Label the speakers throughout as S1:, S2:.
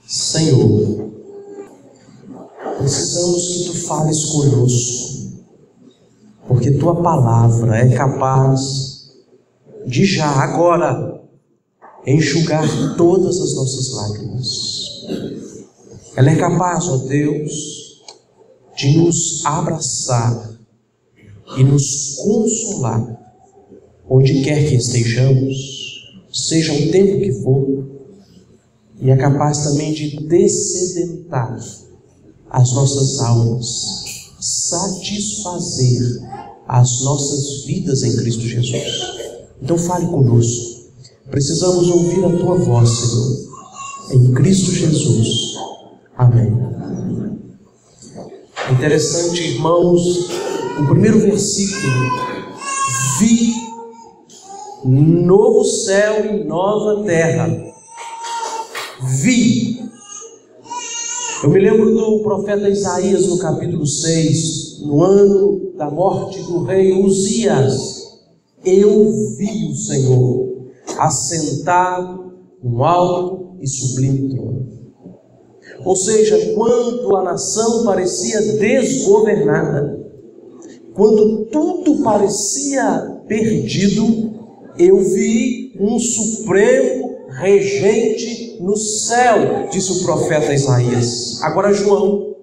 S1: Senhor, precisamos que Tu fales conosco, porque Tua palavra é capaz de já agora enxugar todas as nossas lágrimas. Ela é capaz, ó Deus, de nos abraçar e nos consolar onde quer que estejamos, seja o tempo que for, e é capaz também de dessedentar as nossas almas, satisfazer as nossas vidas em Cristo Jesus. Então fale conosco, precisamos ouvir a Tua voz, Senhor, em Cristo Jesus. Amém. Interessante, irmãos, o primeiro versículo: vi novo céu e nova terra. Vi. Eu me lembro do profeta Isaías no capítulo 6, no ano da morte do rei Uzias. Eu vi o Senhor assentado num alto e sublime trono. Ou seja, quando a nação parecia desgovernada, quando tudo parecia perdido, eu vi um supremo regente no céu, disse o profeta Isaías. Agora João,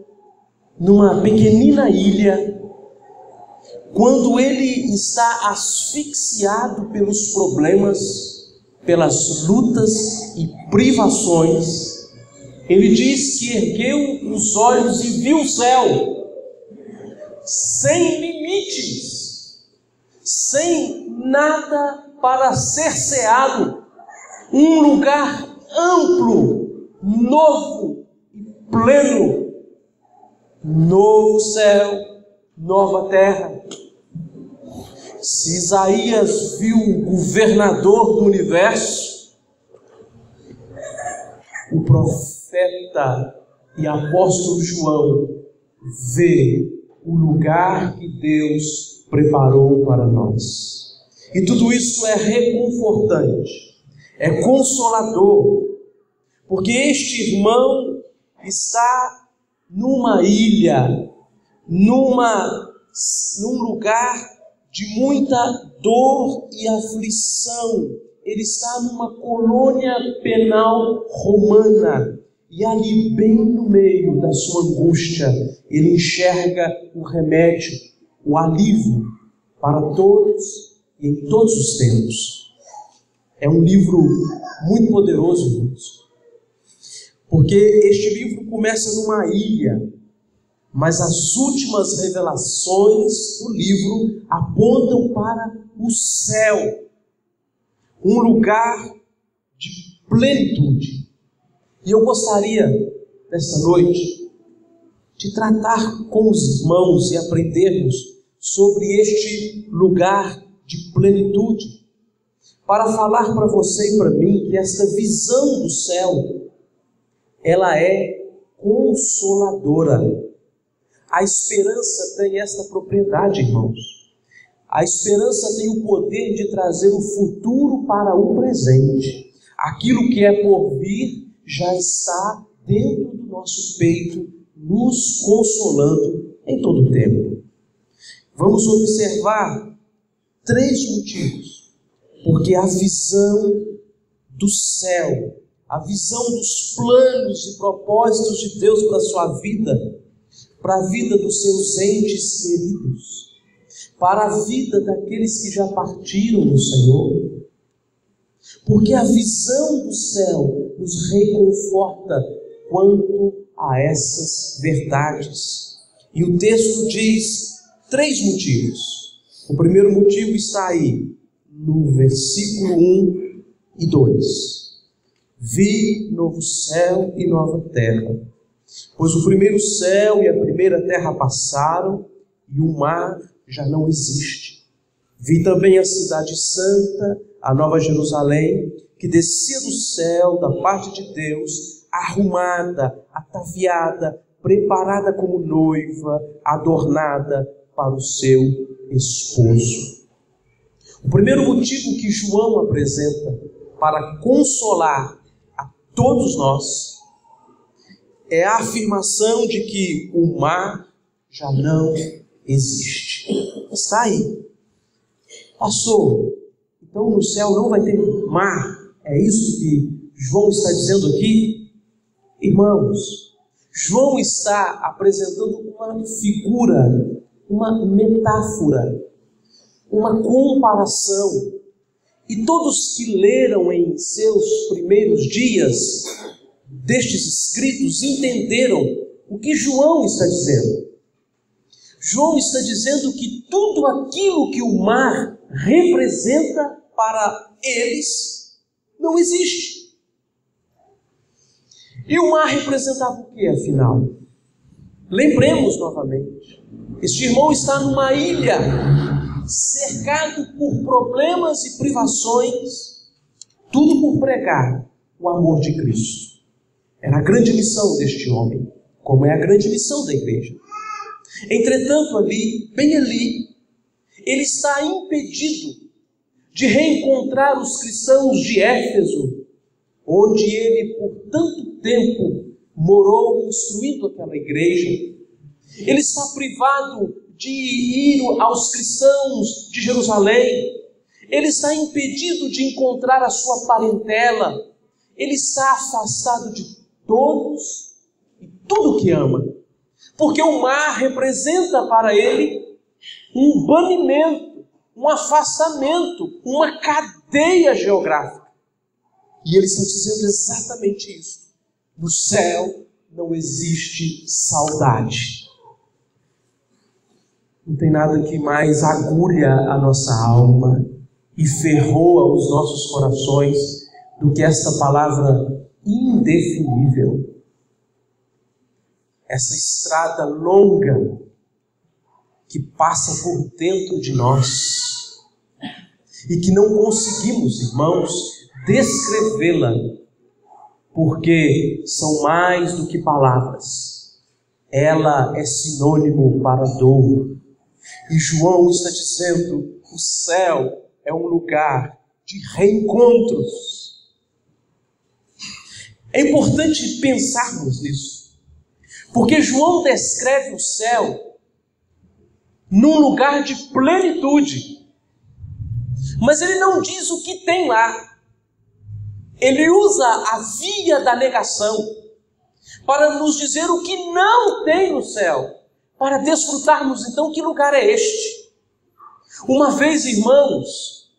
S1: numa pequenina ilha, quando ele está asfixiado pelos problemas, pelas lutas e privações, ele diz que ergueu os olhos e viu o céu sem limites, sem nada para cerceado, um lugar amplo, novo e pleno. Novo céu, nova terra. Se Isaías viu o governador do universo, o profeta e apóstolo João vê o lugar que Deus preparou para nós. E tudo isso é reconfortante, é consolador, porque este irmão está numa ilha, num lugar de muita dor e aflição. Ele está numa colônia penal romana, e ali, bem no meio da sua angústia, ele enxerga o remédio, o alívio para todos e em todos os tempos. É um livro muito poderoso, irmãos, porque este livro começa numa ilha, mas as últimas revelações do livro apontam para o céu, um lugar de plenitude. E eu gostaria, nesta noite, de tratar com os irmãos e aprendermos sobre este lugar de plenitude, para falar para você e para mim que esta visão do céu, ela é consoladora. A esperança tem esta propriedade, irmãos. A esperança tem o poder de trazer o futuro para o presente. Aquilo que é por vir já está dentro do nosso peito, nos consolando em todo o tempo. Vamos observar 3 motivos, porque a visão do céu, a visão dos planos e propósitos de Deus para a sua vida, para a vida dos seus entes queridos, para a vida daqueles que já partiram no Senhor, porque a visão do céu nos reconforta quanto a essas verdades. E o texto diz 3 motivos. O primeiro motivo está aí, no versículo 1 e 2. Vi novo céu e nova terra, pois o primeiro céu e a primeira terra passaram, e o mar já não existe. Vi também a cidade santa, a nova Jerusalém, que descia do céu da parte de Deus, arrumada, ataviada, preparada como noiva, adornada para o seu esposo. O primeiro motivo que João apresenta para consolar a todos nós é a afirmação de que o mar já não existe. Está aí. Pastor, então no céu não vai ter mar? É isso que João está dizendo aqui? Irmãos, João está apresentando uma figura, uma metáfora, uma comparação. E todos que leram em seus primeiros dias destes escritos entenderam o que João está dizendo. João está dizendo que tudo aquilo que o mar representa para eles não existe. E o mar representava o que, afinal? Lembremos novamente. Este irmão está numa ilha, cercado por problemas e privações, tudo por pregar o amor de Cristo. Era a grande missão deste homem, como é a grande missão da igreja. Entretanto, bem ali, ele está impedido de reencontrar os cristãos de Éfeso, onde ele por tanto tempo morou instruindo aquela igreja. Ele está privado de ir aos cristãos de Jerusalém. Ele está impedido de encontrar a sua parentela. Ele está afastado de todos e tudo que ama. Porque o mar representa para ele um banimento, um afastamento, uma cadeia geográfica. E ele está dizendo exatamente isso. No céu não existe saudade. Não tem nada que mais agulha a nossa alma e ferroa os nossos corações do que esta palavra indefinível. Essa estrada longa que passa por dentro de nós e que não conseguimos, irmãos, descrevê-la, porque são mais do que palavras. Ela é sinônimo para dor. E João está dizendo: o céu é um lugar de reencontros. É importante pensarmos nisso, porque João descreve o céu num lugar de plenitude, mas ele não diz o que tem lá. Ele usa a via da negação para nos dizer o que não tem no céu, para desfrutarmos então que lugar é este. Uma vez, irmãos,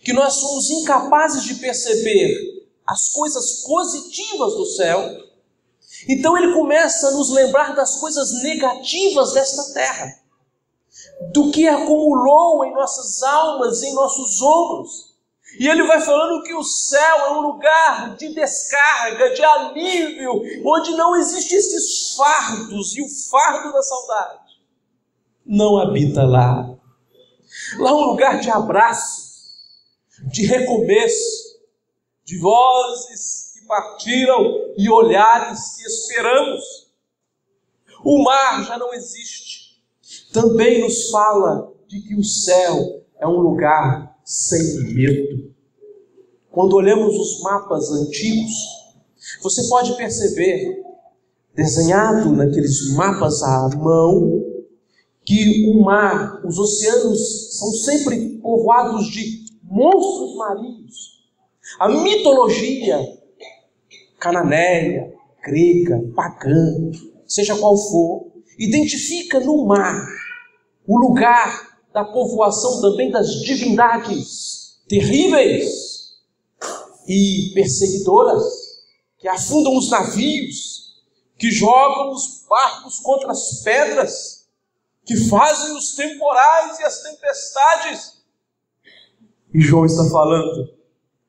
S1: que nós somos incapazes de perceber as coisas positivas do céu, então ele começa a nos lembrar das coisas negativas desta terra, do que acumulou em nossas almas, em nossos ombros. E ele vai falando que o céu é um lugar de descarga, de alívio, onde não existem esses fardos, e o fardo da saudade não habita lá. Lá é um lugar de abraços, de recomeço, de vozes que partiram e olhares que esperamos. O mar já não existe. Também nos fala de que o céu é um lugar sem medo. Quando olhamos os mapas antigos, você pode perceber, desenhado naqueles mapas à mão, que o mar, os oceanos são sempre povoados de monstros marinhos. A mitologia cananeia, grega, pagã, seja qual for, identifica no mar o lugar da povoação também das divindades terríveis e perseguidoras, que afundam os navios, que jogam os barcos contra as pedras, que fazem os temporais e as tempestades. E João está falando: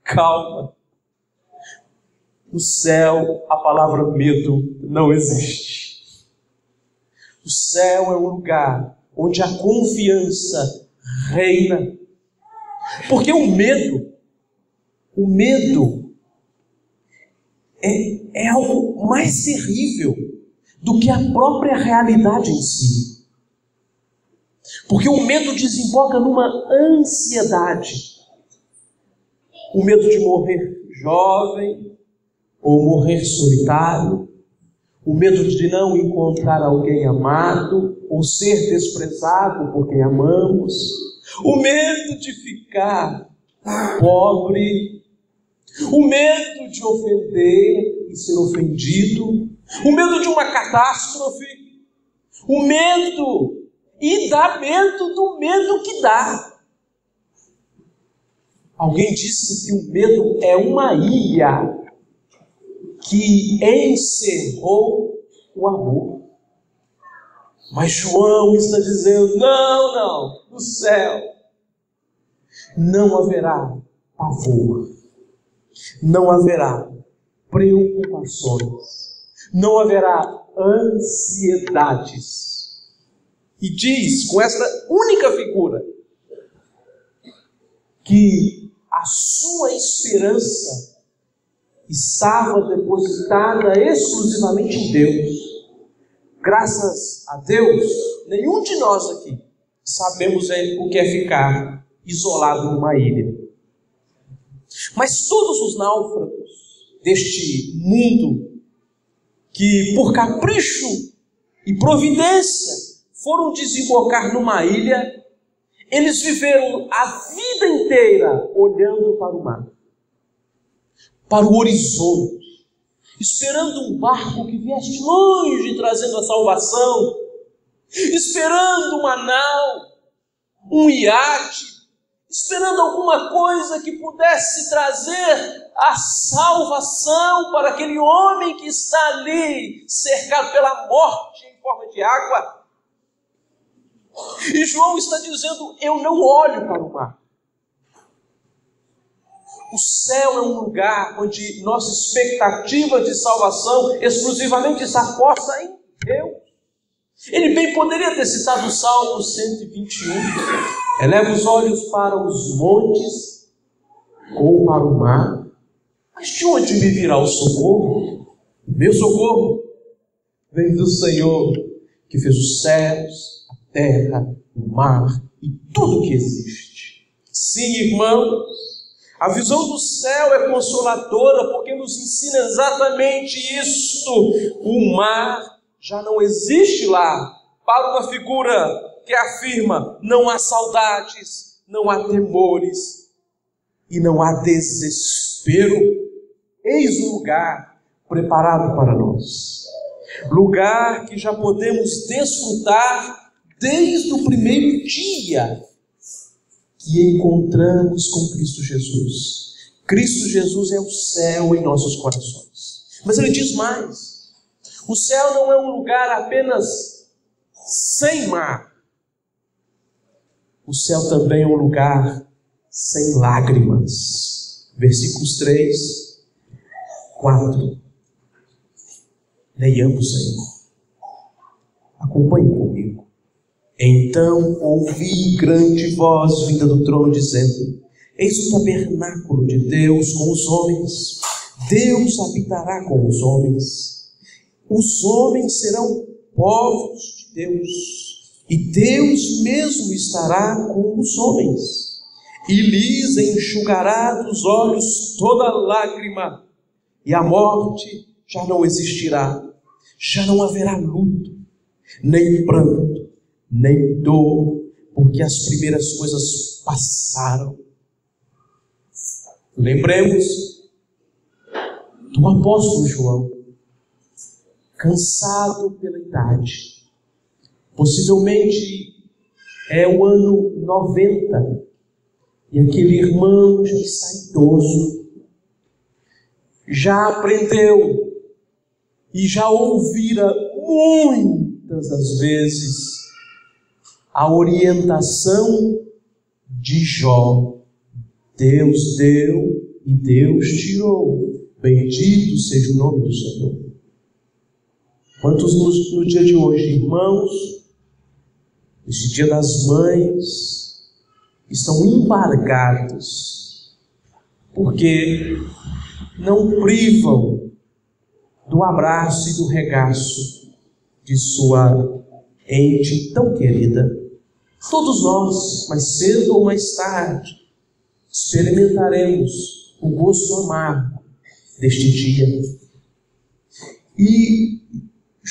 S1: calma, no céu a palavra medo não existe. O céu é um lugar onde a confiança reina. Porque o medo é algo mais terrível do que a própria realidade em si. Porque o medo desemboca numa ansiedade. O medo de morrer jovem ou morrer solitário. O medo de não encontrar alguém amado ou ser desprezado por quem amamos. O medo de ficar pobre. O medo de ofender e ser ofendido. O medo de uma catástrofe. O medo, e dá medo do medo que dá. Alguém disse que o medo é uma ilha que encerrou o amor. Mas João está dizendo, não, no céu não haverá pavor, não haverá preocupações, não haverá ansiedades. E diz com esta única figura que a sua esperança estava depositada exclusivamente em Deus. Graças a Deus, nenhum de nós aqui sabemos o que é ficar isolado numa ilha. Mas todos os náufragos deste mundo, que por capricho e providência foram desembocar numa ilha, eles viveram a vida inteira olhando para o mar, para o horizonte, esperando um barco que viesse de longe trazendo a salvação, esperando uma nau, um iate, esperando alguma coisa que pudesse trazer a salvação para aquele homem que está ali, cercado pela morte em forma de água. E João está dizendo, eu não olho para o mar. O céu é um lugar onde nossa expectativa de salvação exclusivamente está posta em Deus. Ele bem poderia ter citado o Salmo 121. Eleva os olhos para os montes ou para o mar. Mas de onde me virá o socorro? Meu socorro vem do Senhor, que fez os céus, a terra, o mar e tudo que existe. Sim, irmãos, a visão do céu é consoladora, porque nos ensina exatamente isto. O mar já não existe lá, para uma figura que afirma, não há saudades, não há temores e não há desespero. Eis um lugar preparado para nós, lugar que já podemos desfrutar desde o primeiro dia que encontramos com Cristo Jesus. Cristo Jesus é o céu em nossos corações. Mas ele diz mais, o céu não é um lugar apenas sem mar. O céu também é um lugar sem lágrimas. Versículos 3, 4. Leiamos aí. Acompanhe comigo. Então ouvi grande voz vinda do trono dizendo, eis o tabernáculo de Deus com os homens. Deus habitará com os homens. Os homens serão povos de Deus, e Deus mesmo estará com os homens, e lhes enxugará dos olhos toda lágrima, e a morte já não existirá, já não haverá luto, nem pranto, nem dor, porque as primeiras coisas passaram. Lembremos do apóstolo João, cansado pela idade, possivelmente é o ano 90, e aquele irmão já está idoso, já aprendeu e já ouvira muitas das vezes a orientação de Jó. Deus deu e Deus tirou, bendito seja o nome do Senhor. Quantos no dia de hoje, irmãos, neste dia das mães, estão embargados, porque não privam do abraço e do regaço de sua ente tão querida. Todos nós, mais cedo ou mais tarde, experimentaremos o gosto amargo deste dia. E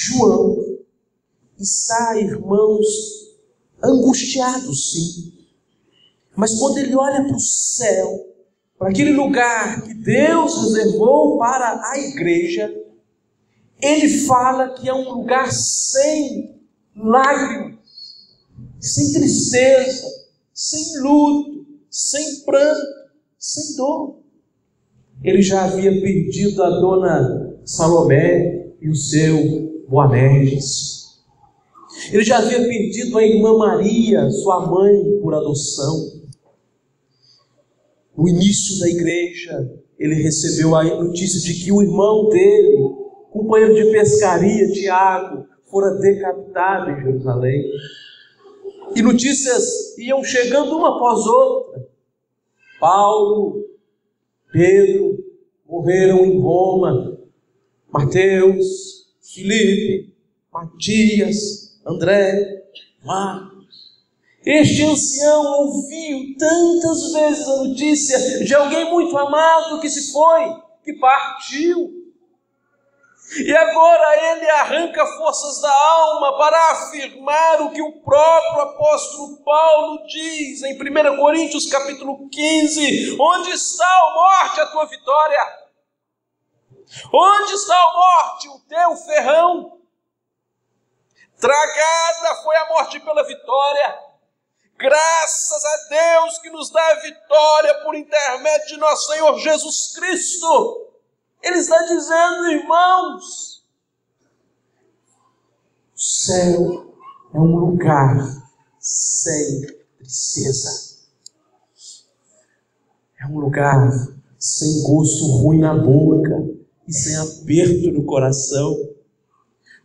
S1: João está, irmãos, angustiado, sim. Mas quando ele olha para o céu, para aquele lugar que Deus reservou para a igreja, ele fala que é um lugar sem lágrimas, sem tristeza, sem luto, sem pranto, sem dor. Ele já havia perdido a dona Salomé e o seu Boanerges. Ele já havia perdido a irmã Maria, sua mãe, por adoção. No início da igreja, ele recebeu a notícia de que o irmão dele, companheiro de pescaria, Tiago, fora decapitado em Jerusalém. E notícias iam chegando uma após outra. Paulo, Pedro morreram em Roma. Mateus, Filipe, Matias, André, Marcos. Este ancião ouviu tantas vezes a notícia de alguém muito amado que se foi, que partiu. E agora ele arranca forças da alma para afirmar o que o próprio apóstolo Paulo diz em 1 Coríntios capítulo 15: onde está, ó morte, a tua vitória? Onde está, ó morte, o teu ferrão? Tragada foi a morte pela vitória. Graças a Deus que nos dá a vitória por intermédio de nosso Senhor Jesus Cristo. Ele está dizendo, irmãos, o céu é um lugar sem tristeza. É um lugar sem gosto ruim na boca e sem aperto no coração,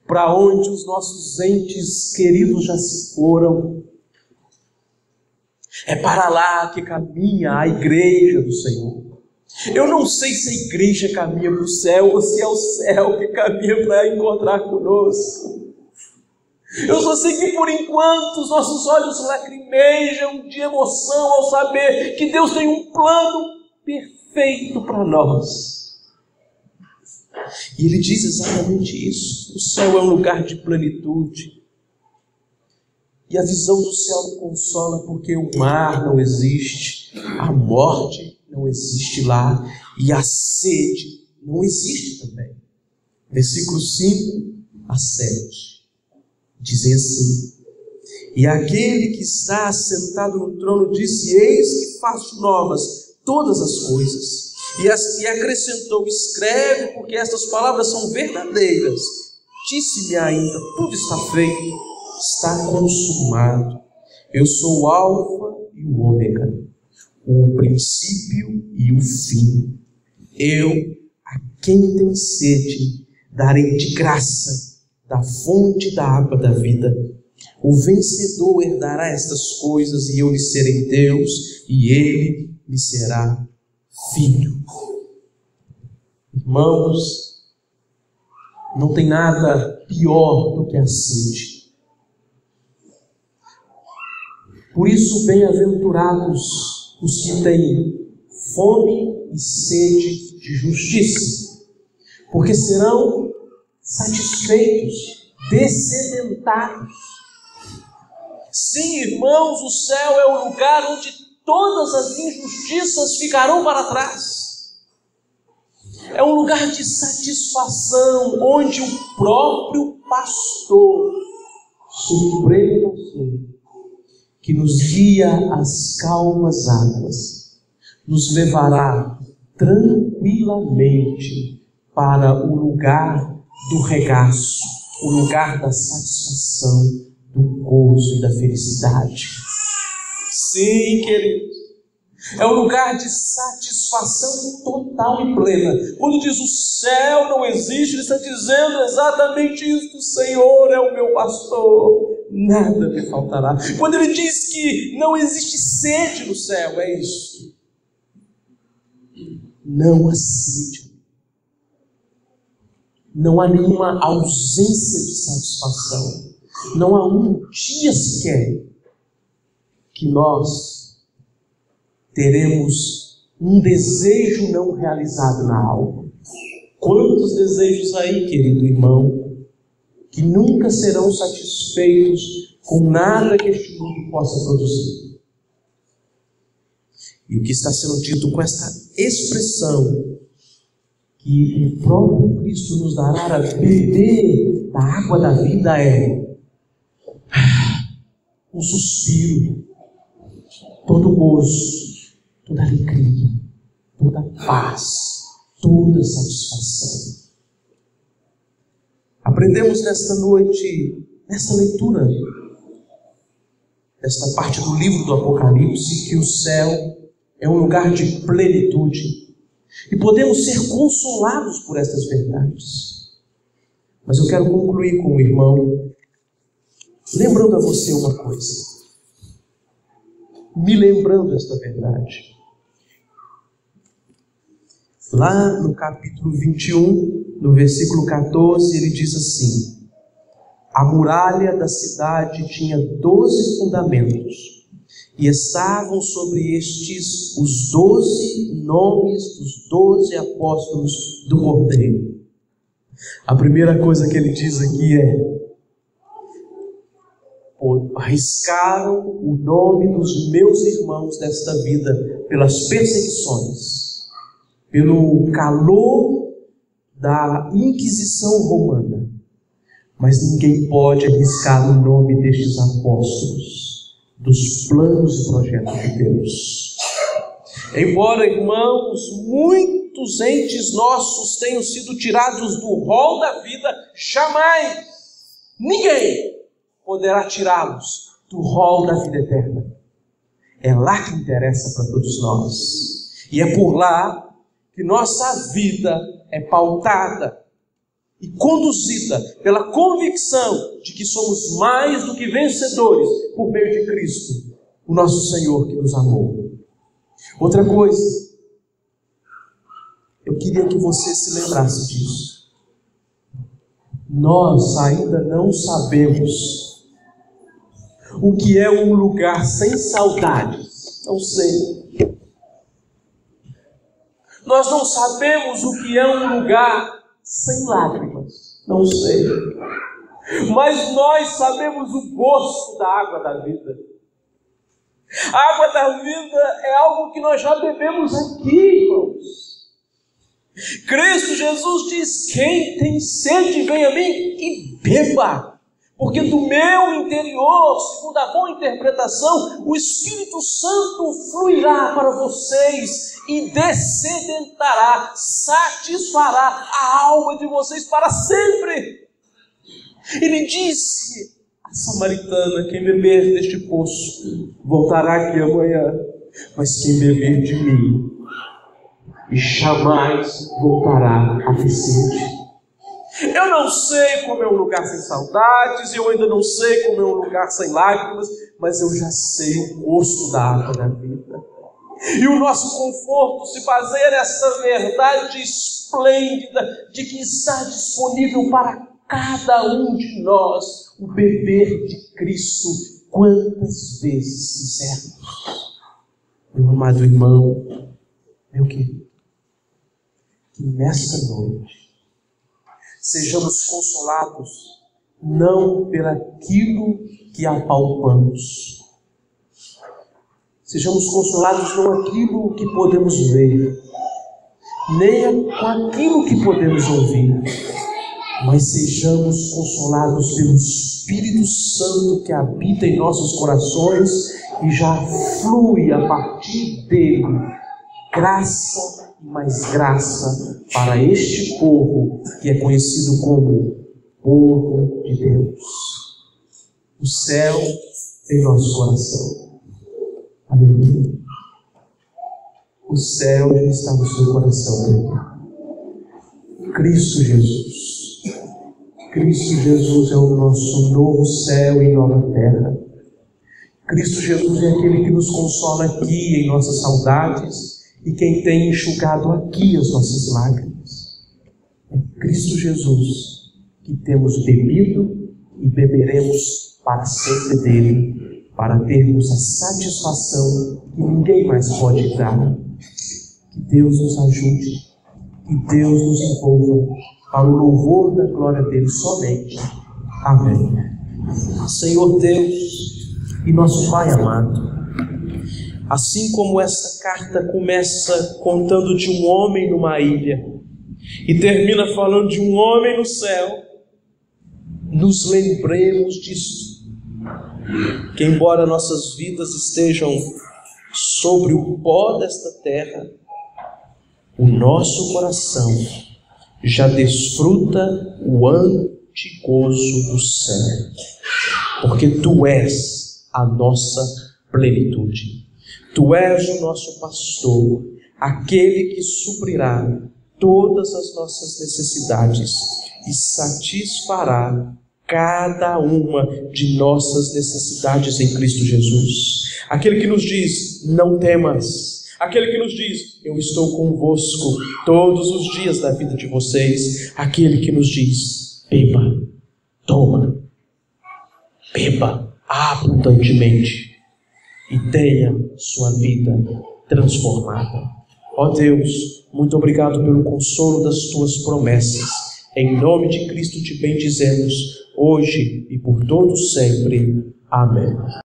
S1: para onde os nossos entes queridos já se foram. É para lá que caminha a igreja do Senhor. Eu não sei se a igreja caminha para o céu ou se é o céu que caminha para encontrar conosco. Eu só sei que por enquanto os nossos olhos lacrimejam de emoção ao saber que Deus tem um plano perfeito para nós. E Ele diz exatamente isso. O céu é um lugar de plenitude. E a visão do céu me consola porque o mar não existe, a morte não existe lá e a sede não existe também. Versículos 5 a 7 dizem assim: e aquele que está assentado no trono disse: eis que faço novas todas as coisas. E acrescentou: escreve, porque estas palavras são verdadeiras. Disse-me ainda: tudo está feito, está consumado. Eu sou o Alfa e o Ômega, o princípio e o fim. Eu, a quem tem sede, darei de graça da fonte da água da vida. O vencedor herdará estas coisas, e eu lhe serei Deus, e ele me será filho. Irmãos, não tem nada pior do que a sede. Por isso, bem-aventurados os que têm fome e sede de justiça, porque serão satisfeitos, dessedentados. Sim, irmãos, o céu é o lugar onde todas as injustiças ficarão para trás. É um lugar de satisfação, onde o próprio pastor, supremo pastor, que nos guia às calmas águas, nos levará tranquilamente para o lugar do regaço, o lugar da satisfação, do gozo e da felicidade. Sim, queridos, é um lugar de satisfação total e plena. Quando diz o céu não existe, ele está dizendo exatamente isso: o Senhor é o meu pastor, nada me faltará. Quando ele diz que não existe sede no céu, é isso. Não há sede. Não há nenhuma ausência de satisfação. Não há um dia sequer que nós teremos um desejo não realizado na alma. Quantos desejos aí, querido irmão, que nunca serão satisfeitos com nada que este mundo possa produzir. E o que está sendo dito com esta expressão, que o próprio Cristo nos dará a beber da água da vida, é um suspiro, todo gozo, toda alegria, toda paz, toda satisfação. Aprendemos nesta noite, nesta leitura, desta parte do livro do Apocalipse, que o céu é um lugar de plenitude. E podemos ser consolados por estas verdades. Mas eu quero concluir com o irmão, lembrando a você uma coisa. Me lembrando esta verdade. Lá no capítulo 21, no versículo 14, ele diz assim: a muralha da cidade tinha 12 fundamentos, e estavam sobre estes os 12 nomes dos 12 apóstolos do Cordeiro. A primeira coisa que ele diz aqui é: arriscaram o nome dos meus irmãos desta vida pelas perseguições, pelo calor da Inquisição romana, mas ninguém pode arriscar o nome destes apóstolos, dos planos e projetos de Deus. Embora, irmãos, muitos entes nossos tenham sido tirados do rol da vida, jamais ninguém poderá tirá-los do rol da vida eterna. É lá que interessa para todos nós. E é por lá que nossa vida é pautada e conduzida pela convicção de que somos mais do que vencedores por meio de Cristo, o nosso Senhor que nos amou. Outra coisa, eu queria que você se lembrasse disso. Nós ainda não sabemos o que é um lugar sem saudades. Não sei. Nós não sabemos o que é um lugar sem lágrimas. Não sei. Mas nós sabemos o gosto da água da vida. A água da vida é algo que nós já bebemos aqui, irmãos. Cristo Jesus diz: quem tem sede, vem a mim e beba. Porque do meu interior, segundo a boa interpretação, o Espírito Santo fluirá para vocês e descedentará, satisfará a alma de vocês para sempre. Ele disse à samaritana: quem beber deste poço voltará aqui amanhã, mas quem beber de mim e jamais voltará a ter sede. Eu não sei como é um lugar sem saudades, eu ainda não sei como é um lugar sem lágrimas, mas eu já sei o gosto da água da vida. E o nosso conforto se baseia nessa verdade esplêndida de que está disponível para cada um de nós o beber de Cristo quantas vezes quisermos. Meu amado irmão, meu querido, que nesta noite sejamos consolados não pelaquilo que apalpamos. Sejamos consolados não aquilo que podemos ver, nem com aquilo que podemos ouvir, mas sejamos consolados pelo Espírito Santo que habita em nossos corações e já flui a partir dele graça e mais graça para este povo que é conhecido como povo de Deus. O céu em nosso coração. Aleluia. O céu já está no seu coração. Cristo Jesus. Cristo Jesus é o nosso novo céu e nova terra. Cristo Jesus é aquele que nos consola aqui em nossas saudades e quem tem enxugado aqui as nossas lágrimas. É Cristo Jesus que temos bebido e beberemos para sempre dele, para termos a satisfação que ninguém mais pode dar. Que Deus nos ajude, que Deus nos envolva para o louvor da glória dele somente, Amém. Senhor Deus e nosso Pai amado, assim como esta carta começa contando de um homem numa ilha e termina falando de um homem no céu, nos lembremos disto, que embora nossas vidas estejam sobre o pó desta terra, o nosso coração já desfruta o antigozo do céu, porque Tu és a nossa plenitude. Tu és o nosso pastor, aquele que suprirá todas as nossas necessidades e satisfará cada uma de nossas necessidades em Cristo Jesus. Aquele que nos diz, não temas. Aquele que nos diz, eu estou convosco todos os dias da vida de vocês. Aquele que nos diz, beba, toma, beba abundantemente e tenha sua vida transformada. Ó Deus, muito obrigado pelo consolo das Tuas promessas. Em nome de Cristo te bendizemos, hoje e por todo sempre. Amém.